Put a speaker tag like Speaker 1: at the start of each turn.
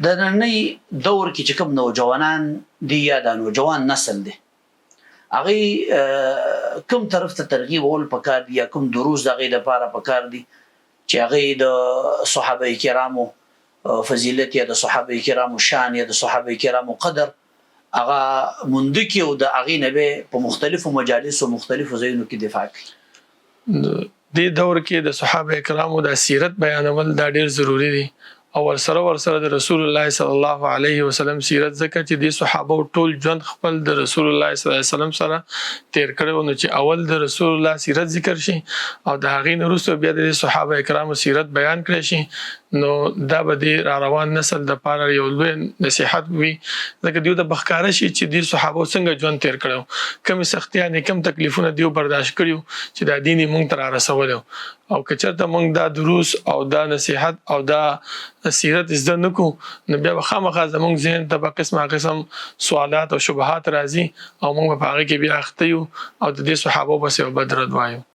Speaker 1: د نننۍ دور کې چې کوم نوجوانان دي یا د نوجوان نسل دی هغې کوم طرف ته ترغیب ول پکار دي یا کوم دروس د هغې دپاره پکار دي چې هغې د صحابه کرامو فضیلت یا د صحابه کرامو شان یا د صحابه کرامو قدر هغه مونده کړي او د هغې نه به په مختلفو مجالسو مختلفو ځایونو کې دفاع کړي.
Speaker 2: دې دور کې د صحابه کرامو د سیرت بیانول دا ډېر ضروری دي او ورسره د رسول الله صلی الله علیه وسلم سیرت ځکه چې د صحابه ټول ژوند خپل د رسول الله صلی الله علیه وسلم سره تیر کړو نو چې اول د رسول الله سیرت ذکر شي او د هغې نه وروسته بیا د صحابه کرامو سیرت بیان کړی شي نو دا به د را روان نسل دپاره یو لوی نصیحت وي ځکه دوی ته به ښکاره شي چې د صحابو څنګه ژوند تیر کړی کومې سختیانې کوم تکلیفونه دوی برداشت کړي چې دا دین یې موږ ته رارسولی او که چېرته موږ دا دروس او دا نصیحت او دا سیرت زده نه کړو نو بیا به خامخا زموږ ذهن ته به قسم قسم سوالات او شبهات راځي او موږ به په هغې کې بیا اخته یو او د دې صحابو پسې یو بد رد وایو.